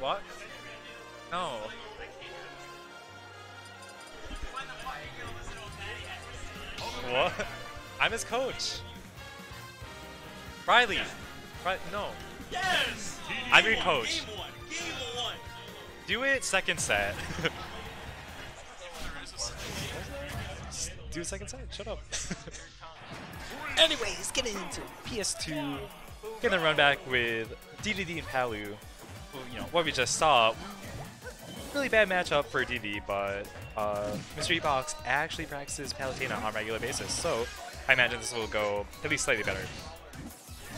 What? No. What? I'm his coach. Riley. No. Yes! I'm your coach. Game one. Game one. Do it second set. Do a second set. Shut up. Anyways, getting into PS2. Getting the run back with DDD and Palu. Well, you know, what we just saw. Really bad matchup for DD, but Mr. Ebox actually practices Palutena on a regular basis, so I imagine this will go at least slightly better.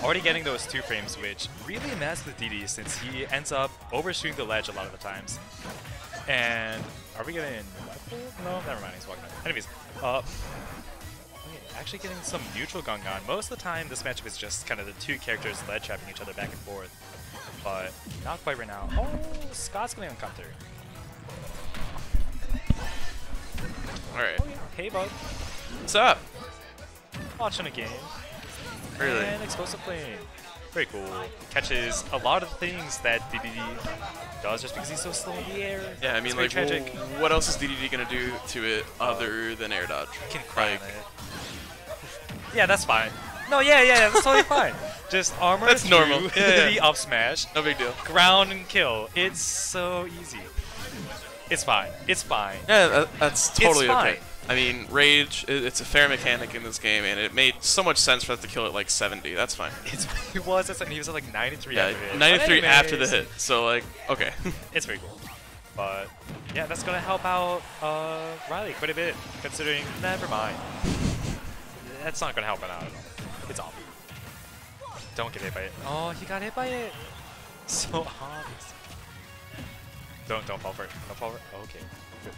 Already getting those 2 frames, which really messes with DD since he ends up overshooting the ledge a lot of the times. And are we getting left hold? No, never mind, he's walking up. Anyways, actually getting some neutral going on. Most of the time, this matchup is just kind of the 2 characters ledge trapping each other back and forth, but not quite right now. Oh, Scott's going on counter. Alright. Oh, yeah. Hey, bud. What's up? Watching a game. Really? And explosive playing. Very cool. Catches a lot of the things that DDD does just because he's so slow in the air. Yeah, I mean, like, tragic. what else is DDD gonna do to it other than air dodge? Can cry on it. Yeah, that's fine. No, yeah, that's totally fine. Just armor That's normal. Yeah. the up smash, No big deal. ground and kill. It's so easy. It's fine. It's fine. Yeah, that's totally It's okay. fine. I mean, Rage, it's a fair mechanic in this game, and it made so much sense for that to kill at like 70. That's fine. He was at like 93 Yeah, after it. 93 But after the anyways, hit. So, like, okay. It's very cool. But yeah, that's gonna help out Riley quite a bit, considering never mind. That's not gonna help him out at all. It's awful. Don't get hit by it. Oh, he got hit by it. So obvious. Don't fall for it. Don't fall for it. Okay. Good.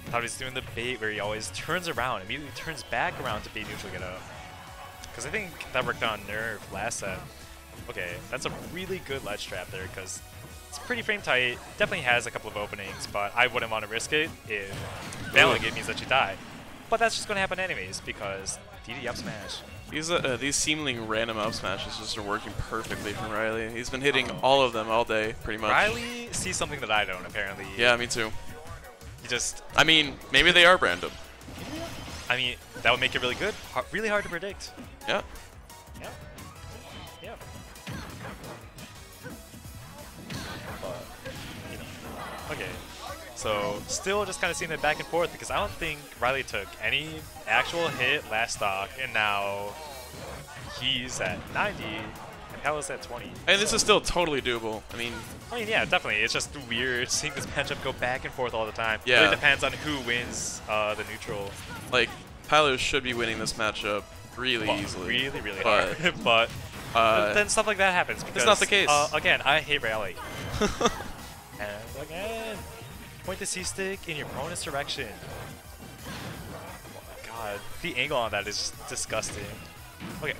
Thought he was doing the bait where he always turns around, immediately turns back around to bait neutral get up. Because I think that worked on Nerve last set. Okay, that's a really good ledge trap there because it's pretty frame tight. Definitely has a couple of openings, but I wouldn't want to risk it if failing it means that you die. But that's just going to happen anyways because DD up smash. These seemingly random up smashes just are working perfectly from Riley. He's been hitting all of them all day, pretty much. Riley sees something that I don't, apparently. Yeah, me too. He just... I mean, maybe they are random. I mean, that would make it really good. Really hard to predict. Yeah. Yeah. Yeah. But, you know. Okay. So, still just kind of seeing it back and forth because I don't think Riley took any actual hit last stock, and now he's at 90 and Palu's at 20. And this is still totally doable. I mean, Yeah, definitely. It's just weird seeing this matchup go back and forth all the time. Yeah. It really depends on who wins the neutral. like, Palu should be winning this matchup really easily. Really but, hard. but then stuff like that happens. Because, it's not the case. Again, I hate Rally. And again, point the C-stick in your opponent's direction. Oh my god, the angle on that is just disgusting. Okay.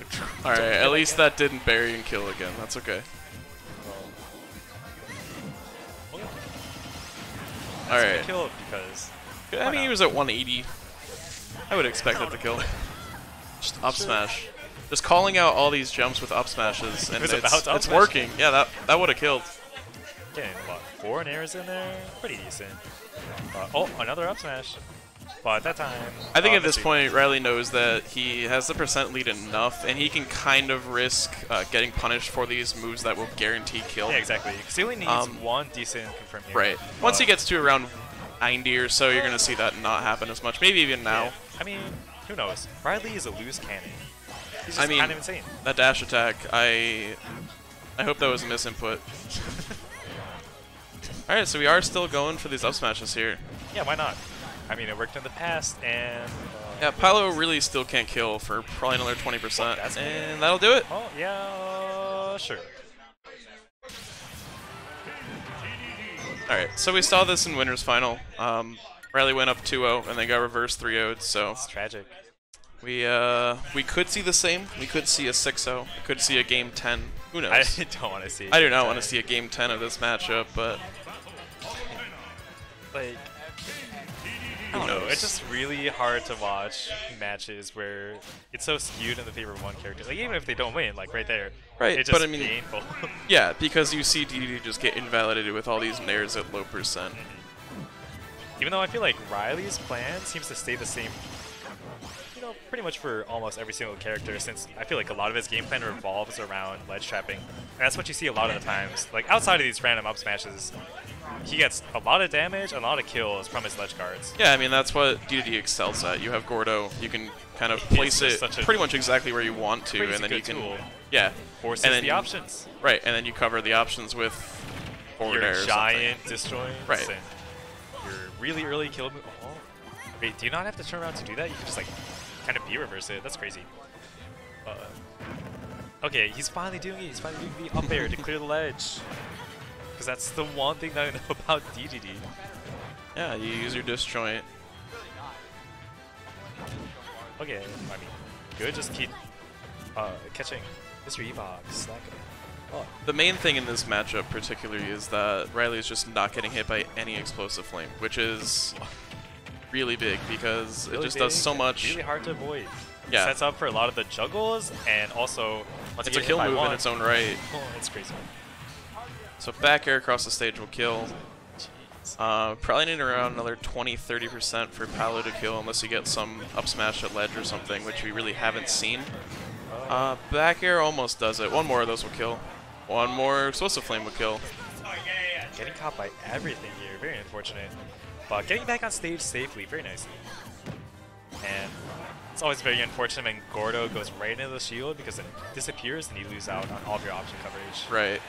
Alright, at least that didn't bury and kill again. That's okay. Alright. Kill it because... I mean, he was at 180. I would expect it to kill. Just up smash. Just calling out all these jumps with up smashes, and it's working. Yeah, that would have killed. Getting, what, 4 airs in there? Pretty decent. Oh, another up smash. But at that time... I think at this point, Riley knows that he has the percent lead enough, and he can kind of risk getting punished for these moves that will guarantee kill. Yeah, exactly. Because he only needs one decent confirmed air. Right. Once he gets to around 90 or so, you're going to see that not happen as much. Maybe even now. Yeah. I mean, who knows? Riley is a loose cannon. He's just I mean, kind of insane. That dash attack, I hope that was a misinput. Alright, so we are still going for these up smashes here. Yeah, why not? I mean, it worked in the past, and... yeah, Paolo really still can't kill for probably another 20%, and that'll do it. Oh, yeah, sure. Alright, so we saw this in Winners Final. Riley went up 2-0, and then got reversed 3-0'd, so... It's tragic. We could see the same. We could see a 6-0. We could see a Game 10. Who knows? I don't want to see. I do not want to see a Game 10 of this matchup, but... Like... I don't know, knows? it's just really hard to watch matches where it's so skewed in the favor of one character. Like, even if they don't win, like right there, Right, it's just but I mean, painful. yeah, because you see DDD just get invalidated with all these nairs at low percent. Even though I feel like Riley's plan seems to stay the same, you know, pretty much for almost every single character, since I feel like a lot of his game plan revolves around ledge trapping. And that's what you see a lot of the times. Like, outside of these random up smashes, he gets a lot of damage and a lot of kills from his ledge guards. Yeah, I mean, that's what DDD excels at. You have Gordo, you can kind of place it pretty much exactly where you want to, and then you can... Tool. Yeah. Forces and then the options. Right, and then you cover the options with forward air or giant something. disjoints. Right. And your really early kill move. Oh. Wait, do you not have to turn around to do that? You can just, like, kind of B-reverse it. That's crazy. Okay, he's finally doing it. He's finally doing the up air to clear the ledge. Because that's the one thing that I know about DDD. Yeah, you use your disjoint. Okay, I mean, good. Just keep catching Mr. Evox. Slack it. Oh. The main thing in this matchup particularly is that Riley is just not getting hit by any explosive flame, which is really big because Really it just does so much. Really hard to avoid. Yeah. Sets up for a lot of the juggles, and also once It's you a get kill hit by move one, in its own right. Oh, it's crazy. So back air across the stage will kill. Jeez. Probably need around another 20-30% for Paolo to kill unless you get some up smash at ledge or something, which we really haven't seen. Back air almost does it. One more of those will kill. One more explosive flame will kill. Getting caught by everything here, very unfortunate. But getting back on stage safely, very nicely. And it's always very unfortunate when Gordo goes right into the shield because it disappears and you lose out on all of your option coverage. Right.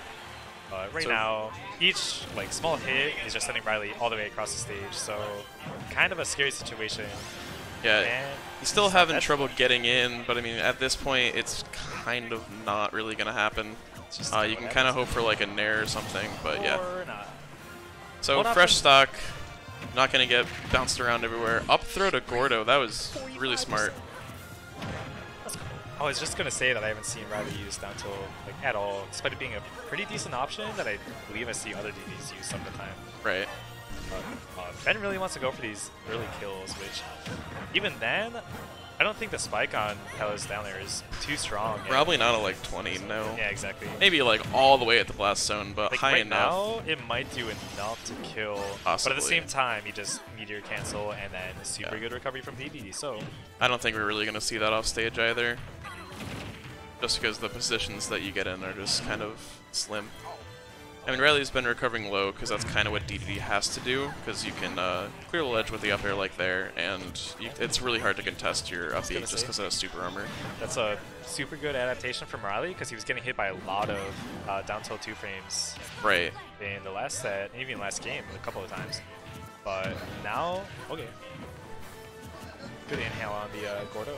Right So- now, each like small hit is just sending Riley all the way across the stage, so kind of a scary situation. Yeah. And He's still it's not having that- trouble getting in, but I mean, at this point, it's kind of not really going to happen. it's just You can kind of hope for like a nair or something, but yeah. Or not. So What fresh option? stock, not going to get bounced around everywhere. Up throw to Gordo, that was really smart. That's cool. I was just gonna say that I haven't seen Riley use down tilt like at all, despite it being a pretty decent option that I believe I see other DDs use some of the time. Right. Ben really wants to go for these early kills, which even then, I don't think the spike on Hellas down there is too strong. yet. Probably not a like 20, no. Yeah, exactly. Maybe like all the way at the blast zone, but Like high right enough. now, it might do enough to kill, but at Possibly. the same time, you just meteor cancel and then super Yeah. good recovery from DDD. So I don't think we're really going to see that off stage either. Just because the positions that you get in are just kind of slim. I mean, Riley's been recovering low because that's kind of what DDD has to do, because you can clear the ledge with the up air like there, and it's really hard to contest your up B just because it has super armor. that's a super good adaptation from Riley because he was getting hit by a lot of down tilt 2 frames Right. in the last set, and even last game a couple of times. But now, okay. Good inhale on the Gordo.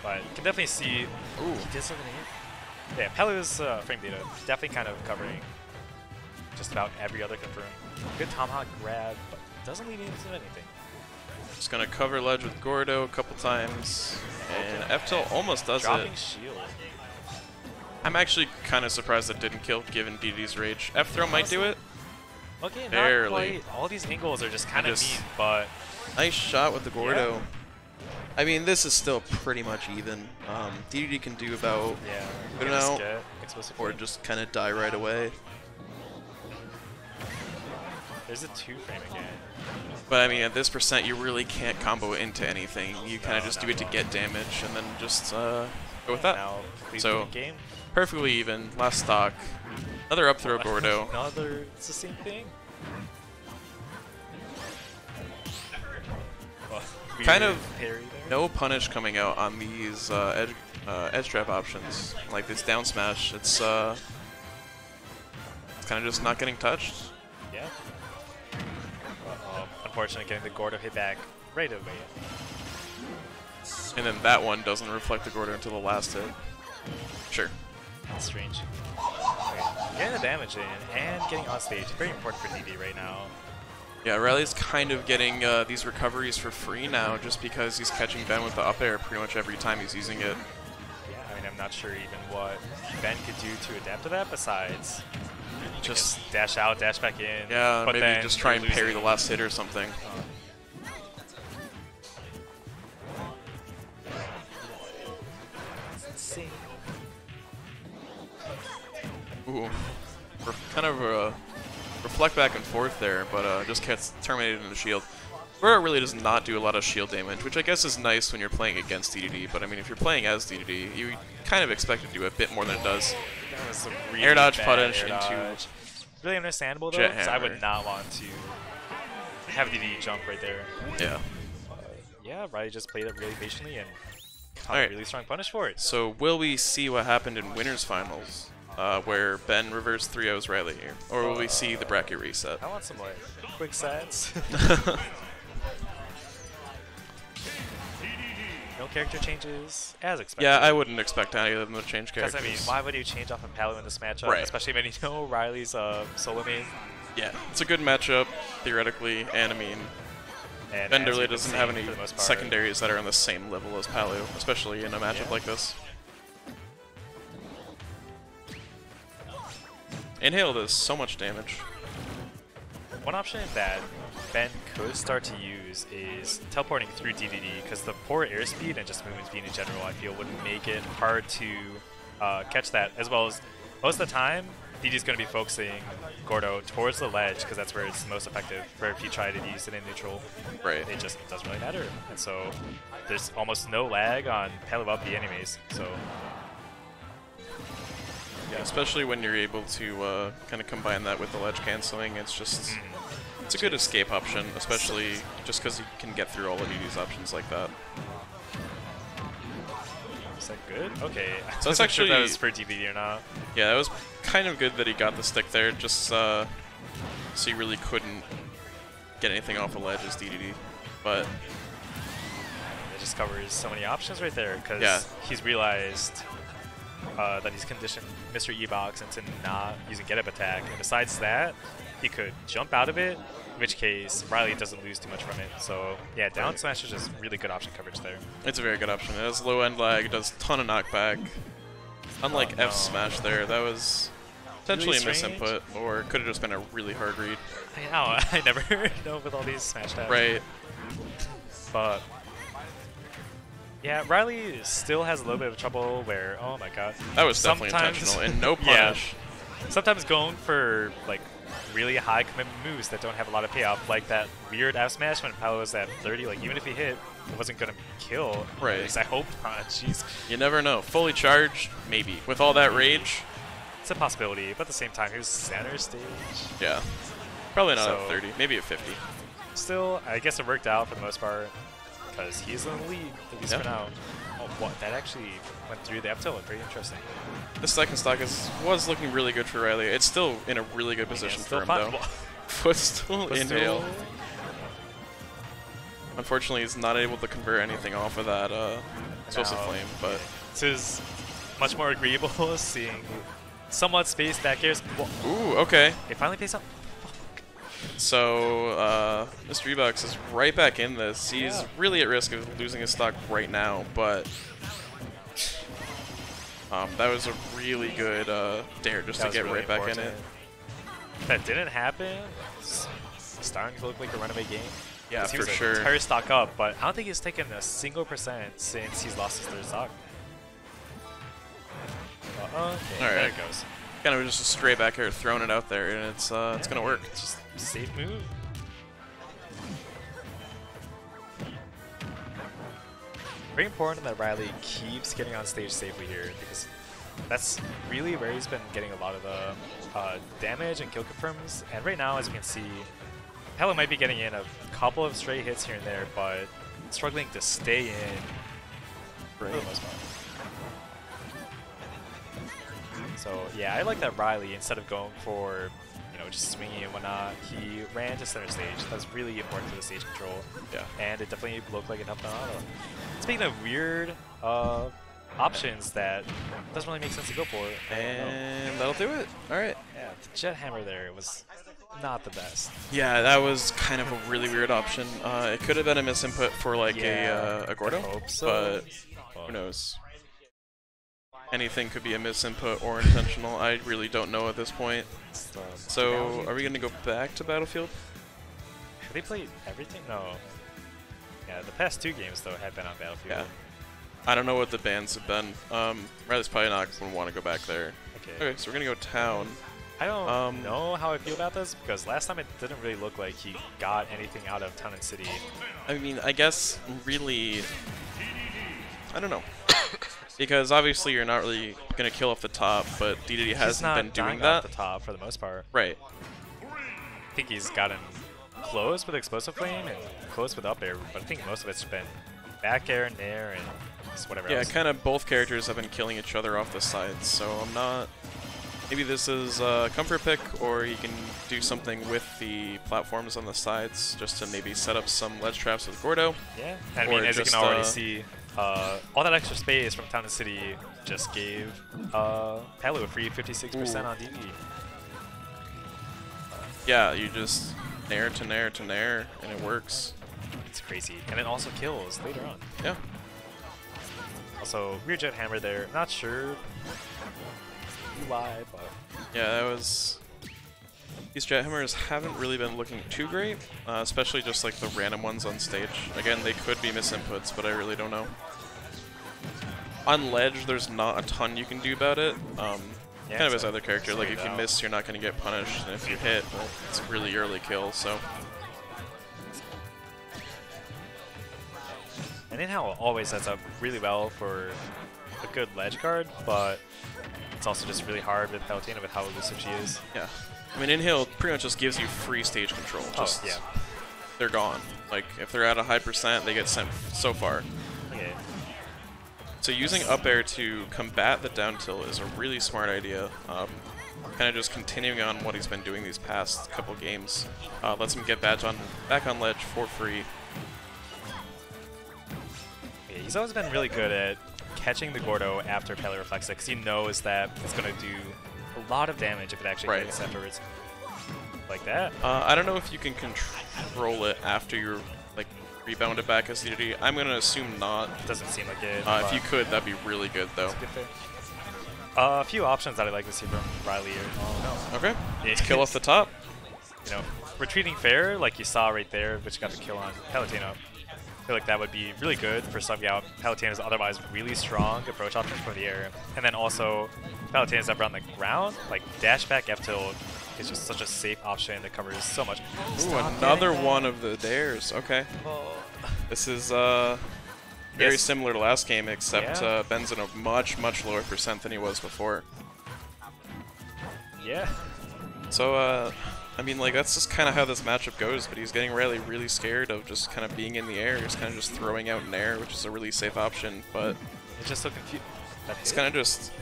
But you can definitely see, Ooh. he does have an hit. Yeah, Pelu's frame data definitely kind of covering just about every other confirm. Good tomahawk grab, but doesn't lead into anything. Just going to cover ledge with Gordo a couple times, and F-tilt almost does Dropping it. shield. I'm actually kind of surprised it didn't kill given DDD's rage. F-throw might do it. Okay, Barely. not quite. All these angles are just kind of just- mean, but Nice shot with the Gordo. Yeah. I mean, this is still pretty much even. DDD can do about yeah. Good you can just amount, get explosive or flame. just kind of die right away. There's a 2 frame again. But I mean, at this percent, you really can't combo into anything. You kind of No, just not do it to at all. get damage, and then just go with that. Now, So- game. Perfectly even. Last stock. Another up throw Gordo. Another, it's the same thing. Well, Kind weird of parry there. No punish coming out on these edge trap options. Like this down smash, it's kind of just not getting touched. Yeah. Unfortunately, getting the Gordo hit back right away. And then that one doesn't reflect the Gordo until the last hit. Sure. That's strange. Okay. Getting the damage in and getting on stage. Very important for DD right now. Yeah, Riley's kind of getting these recoveries for free now just because he's catching Ben with the up air pretty much every time he's using it. Yeah, I mean, I'm not sure even what Ben could do to adapt to that besides Just dash out, dash back in. yeah, but maybe then just try and you're parry losing. the last hit or something. Insane. Ooh, kind of reflect back and forth there, but just gets terminated in the shield. Burrow really does not do a lot of shield damage, which I guess is nice when you're playing against DDD, but I mean, if you're playing as DDD, you kind of expect it to do a bit more than it does. That was a really Air dodge bad punish air into dodge. Really understandable though, jet because I would hammer. not want to have DD jump right there. Yeah. Yeah, Riley just played it really patiently and caught Alright. a really strong punish for it. So will we see what happened in winners finals, where Ben reversed 3-0's Riley here, or will we see the bracket reset? I want some like quick sets. No character changes, as expected. Yeah, I wouldn't expect any of them to change Because characters. I mean, why would you change off of Palo in this matchup? Right. Especially when you know Riley's solo main. Yeah, it's a good matchup theoretically, and I mean, And Ben as really you've been doesn't seeing have any for the most part, secondaries that are on the same level as Palo, especially in a matchup Yeah. like this. Inhale does so much damage. One option that Ben could start to use is teleporting through DDD, because the poor airspeed and just movement speed in general, I feel, would make it hard to catch that, as well as most of the time, DD's going to be focusing Gordo towards the ledge, because that's where it's most effective, where if you try to use it in neutral, Right. it just doesn't really matter. And so there's almost no lag on Palo up the anyways, so Yeah, especially when you're able to kind of combine that with the ledge canceling, it's just it's a good escape option, especially just because you can get through all of DD's options like that. is that good? Okay. So that's I wasn't sure if that actually- was for DVD or not. Yeah, it was kind of good that he got the stick there, just so he really couldn't get anything off the ledge as DDD. But It just covers so many options right there, because Yeah. he's realized that he's conditioned Mr. E-Box into not using get-up attack, and besides that, he could jump out of it, in which case Riley doesn't lose too much from it. So yeah, down Right. smash is just really good option coverage there. it's a very good option. It has low end lag, does a ton of knockback. Unlike Oh, no. F smash there, that was potentially Really a strange. misinput, or could have just been a really hard read. I know, I never know with all these smash tabs. Right. But yeah, Riley still has a little bit of trouble where, oh my god. That was definitely Sometimes- intentional, and no Yeah. punish. Sometimes going for like really high commitment moves that don't have a lot of payoff, like that weird F smash when Palo was at 30, like even if he hit, it wasn't gonna kill. Right. At least I hope not. Jeez. You never know. Fully charged, maybe. With all that rage, It's a possibility, but at the same time, he was center stage. yeah. Probably not So- at 30, maybe at 50. Still, I guess it worked out for the most part, because he's in the lead, at least Yeah. for now. Oh, what? That actually went through the F tilt. Very interesting. This second stock was looking really good for Riley. It's still in a really good position Still for him, fun. though. Footstool But inhale. still- Unfortunately, he's not able to convert anything off of that explosive No. flame, but This is much more agreeable seeing somewhat spaced back airs. Whoa, ooh, okay. it finally pays up. So Mr. E-Box is right back in this. He's Yeah. really at risk of losing his stock right now, but that was a really good dare just That to was get really right back in important. it. If that didn't happen, it's starting to look like a runaway game. Yeah, 'Cause he for was sure. entire stock up, but I don't think he's taken a single % since he's lost his third stock. Okay, All there right. it goes. Kind of just a straight back air, throwing it out there, and it's gonna work. It's just a safe move. Very important that Riley keeps getting on stage safely here, because that's really where he's been getting a lot of the damage and kill confirms. And right now, as you can see, Hello might be getting in a couple of stray hits here and there, but struggling to stay in for the most part. So yeah, I like that Riley, instead of going for, you know, just swinging and whatnot, he ran to center stage. That's really important for the stage control. Yeah. And it definitely looked like it helped out. Speaking of weird options that doesn't really make sense to go for, And that'll do it. All right. yeah, the jet hammer there was not the best. Yeah, that was kind of a really weird option. It could have been a misinput for like Yeah, a Gordo, I hope so. but But who knows? anything could be a misinput or intentional. I really don't know at this point. So, are we going to go back to Battlefield? Have they played everything? No. Yeah, the past 2 games, though, have been on Battlefield. Yeah. I don't know what the bans have been. Riley's probably not going to want to go back there. Okay, so we're going to go town. I don't know how I feel about this, because last time it didn't really look like he got anything out of Town and City. I mean, I guess, really... I don't know. Because obviously you're not really going to kill off the top, but DDD hasn't been doing that. Off the top for the most part. Right. I think he's gotten close with Explosive Flame and close with up air, but I think most of it's been back air and nair and just whatever else. Yeah, kind of both characters have been killing each other off the sides, so I'm not... Maybe this is a comfort pick, or you can do something with the platforms on the sides just to maybe set up some ledge traps with Gordo. Yeah, I mean, as you can already see, all that extra space from Town and City just gave Palu a free 56% on DD. Yeah, you just nair to nair to nair, and it works. It's crazy. And it also kills later on. Yeah. Also, rear jet hammer there. Not sure why, but... Yeah, that was... These jet hammers haven't really been looking too great, especially just like the random ones on stage. Again, they could be misinputs, but I really don't know. On ledge, there's not a ton you can do about it. Yeah, kind of as other character, like if you out. miss, you're not going to get punished, and if you hit, well, it's a really early kill, so... And Inhal always sets up really well for a good ledge guard, but it's also just really hard with Palutena with how elusive she is. Yeah. I mean, Inhale pretty much just gives you free stage control. Just, yeah. They're gone. Like, if they're at a high percent, they get sent so far. Okay. So using up air to combat the down tilt is a really smart idea. Kind of just continuing on what he's been doing these past couple games. Lets him get back on ledge for free. Yeah, he's always been really good at catching the Gordo after Pele reflects it, because he knows that it's going to do a lot of damage if it actually hits afterwards. Like that. I don't know if you can control it after you're like rebounded back as DD. I'm going to assume not. Doesn't seem like it. If you could, that'd be really good though. That's a good thing. A few options that I'd like to see from Riley. Oh no. Okay. Let's kill off the top. You know, retreating fair, like you saw right there, which got the kill on Palutena. I feel like that would be really good for subbing out Palutena's otherwise really strong approach options from the air. And then also, Palutena's up around the ground, like dash back F tilt is just such a safe option that covers so much. Ooh, another one of the dares. Okay. Oh. This is very similar to last game, except Ben's in a much, much lower percent than he was before. Yeah. So, I mean, like, that's just kind of how this matchup goes, but he's getting Riley really scared of just kind of being in the air. He's kind of just throwing out an air, which is a really safe option, but... It's just so confused. It's kind of just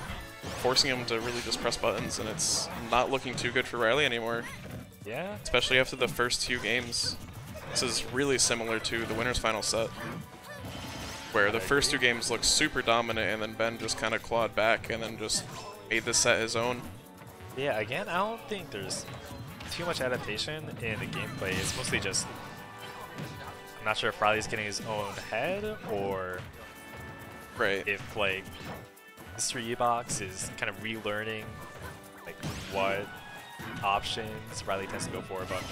forcing him to really just press buttons, and it's not looking too good for Riley anymore. Yeah. Especially after the first 2 games. This is really similar to the winner's final set, where the first 2 games looked super dominant, and then Ben just kind of clawed back and then just made the set his own. Yeah, again, I don't think there's too much adaptation in the gameplay. It's mostly just, I'm not sure if Riley's getting his own head, or if like Mystery Box is kind of relearning like what options Riley tends to go for. But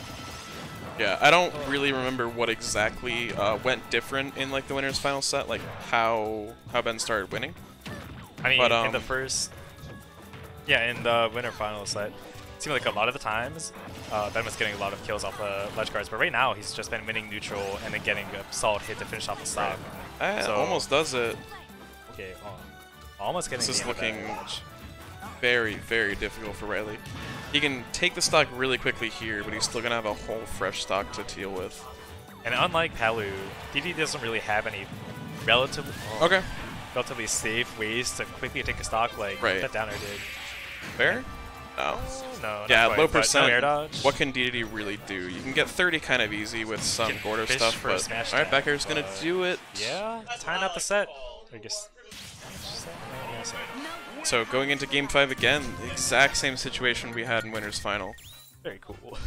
yeah, I don't really remember what exactly went different in like the winner's final set, like how Ben started winning. I mean, in the first, in the winner final set, it seemed like a lot of the times Ben was getting a lot of kills off the ledge guards, but right now he's just been winning neutral and then getting a solid hit to finish off the stock. So, almost does it. Okay, almost getting. This is looking very, very difficult for Riley. He can take the stock really quickly here, but he's still gonna have a whole fresh stock to deal with. And unlike Palu, DD doesn't really have any relatively safe ways to quickly take a stock like that downer did. Fair? No. No. Yeah, quite, low percent. No air dodge. What can DD really do? You can get 30 kind of easy with some Gordo stuff, but alright, back air's gonna do it. Yeah, tying up the set. I guess. So going into Game 5 again, the exact same situation we had in Winner's Final. Very cool.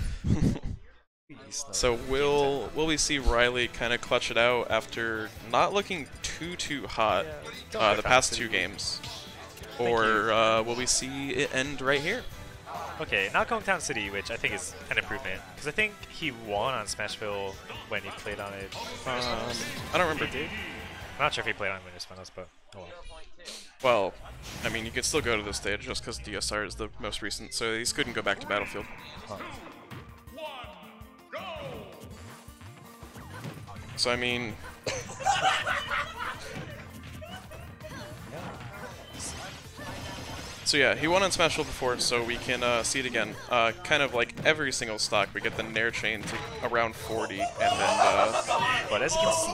So will we see Riley kind of clutch it out after not looking too hot the past 2 games? or will we see it end right here? Okay, not going Town City, which I think is an improvement. Because I think he won on Smashville when he played on it. I don't remember. He did? I'm not sure if he played on Winners Finals, but oh well. Well, I mean, you could still go to this stage just because DSR is the most recent, so he couldn't go back to Battlefield. Huh. So, I mean... So yeah, he won on Smashville before, so we can see it again. Kind of like every single stock, we get the Nair chain to around 40, and then... But as you can see,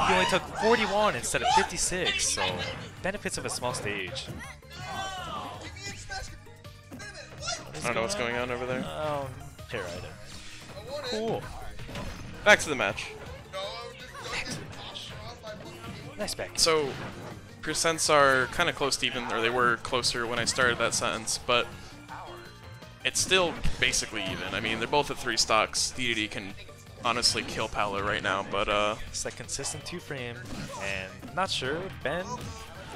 he only took 41 instead of 56, so benefits of a small stage. I don't know what's going on over there. Pair rider. Cool. Back to the match. Nice back. So, percents are kind of close to even, or they were closer when I started that sentence, but it's still basically even. I mean, they're both at 3 stocks. DDD can honestly kill Paolo right now, but it's that consistent 2-frame, and not sure, Ben,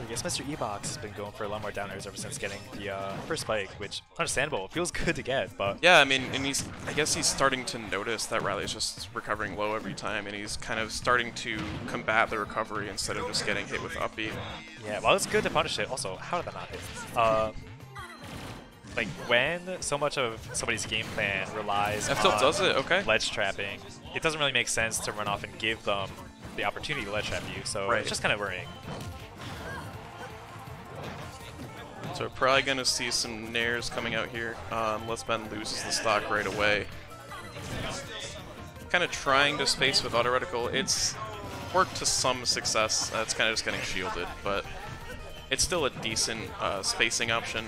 I guess Mr. Ebox has been going for a lot more down airs ever since getting the first spike, which, understandable, it feels good to get, but... Yeah, I mean, and I guess he's starting to notice that Riley's just recovering low every time, and he's kind of starting to combat the recovery instead of just getting hit with up B. Yeah, well, it's good to punish it. Also, how did that not hit? Like, when so much of somebody's game plan relies F-tilt on does it, okay. ledge trapping, it doesn't really make sense to run off and give them the opportunity to ledge trap you, so right. It's just kind of worrying. So we're probably going to see some nairs coming out here, unless Ben loses the stock right away. Kind of trying to space with auto reticle. It's worked to some success. It's kind of just getting shielded, but it's still a decent spacing option,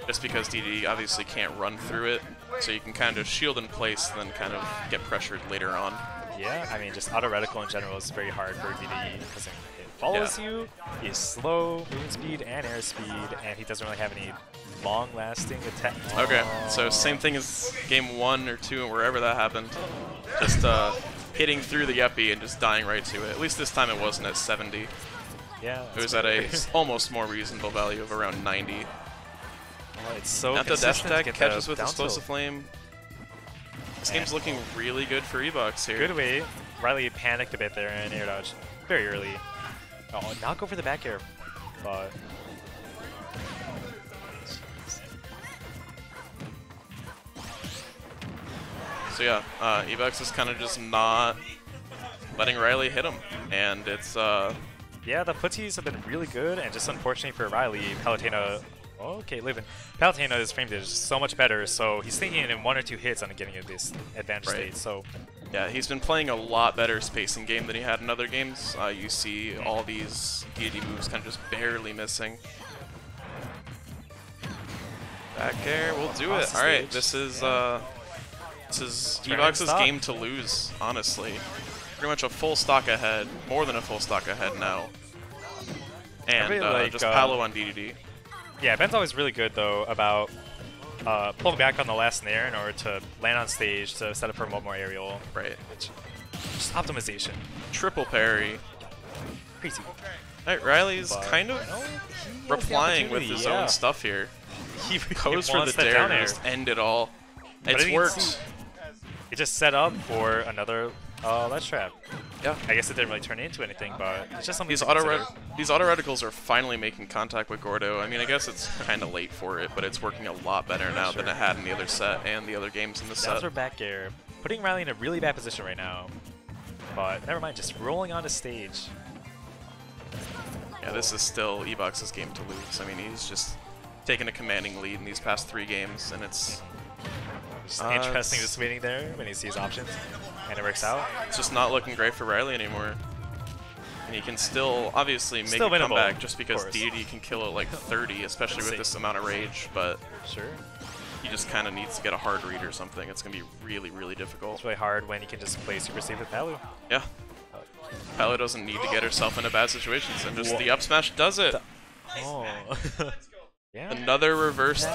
just because DD obviously can't run through it, so you can kind of shield in place and then kind of get pressured later on. Yeah, I mean, just auto reticle in general is very hard for DD because it follows you, he is slow, movement speed, and air speed, and he doesn't really have any long-lasting attack. Okay, so same thing as game 1 or 2, wherever that happened. Just hitting through the Yuppie and just dying right to it. At least this time it wasn't at 70. Yeah, it was at a almost more reasonable value of around 90. Oh, it's so Not the dash consistent to attack get catches the with down Explosive tilt. Flame. This game's looking really good for Ebox here. Good wait. Riley panicked a bit there and air dodge very early. Oh, not go for the back air, but... So yeah, Ebox is kind of just not letting Riley hit him, and it's... Yeah, the footsies have been really good, and just unfortunately for Riley, Palutena... Oh, okay, living. Palutena's frame is so much better, so he's thinking in 1 or 2 hits on getting this advantage state, so... Yeah, he's been playing a lot better spacing game than he had in other games. You see all these DD moves kind of just barely missing. Back air, we'll do it. All right, this is Ebox's game to lose, honestly. Pretty much a full stock ahead, more than a full stock ahead now. And really like, just Palo on DDD. Yeah, Ben's always really good, though, about pulling back on the last nair in order to land on stage to set up for one more aerial. Right. Just optimization. Triple parry. Crazy. Alright, Riley's But, kind of replying with his own stuff here. He Goes for the wants that dare down to air. just end it all. But It's as you can worked. see, it just set up for another ledge trap. Yeah. I guess it didn't really turn into anything, but it's just something These to auto consider. reticles are finally making contact with Gordo. I mean, I guess it's kind of late for it, but it's working a lot better now than it had in the other set and the other games in the set. That's our back air, putting Riley in a really bad position right now. But never mind, just rolling onto stage. Yeah, this is still Ebox's game to lose. I mean, he's just taken a commanding lead in these past 3 games, and it's Just interesting just waiting there when he sees options, and it works out. It's just not looking great for Riley anymore. And he can still, obviously, make Still a winnable, comeback just because of course. DD can kill it like 30, especially with this amount of rage, but Sure. he just kind of needs to get a hard read or something. It's going to be really, really difficult. It's really hard when you can just play super safe with Palu. Yeah. Paolo doesn't need to get herself into bad situations, and just the up smash does it. Oh. Yeah. Another reverse 3-0.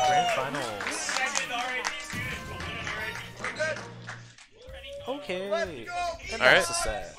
Grand finals. Okay. And All right. that's the set.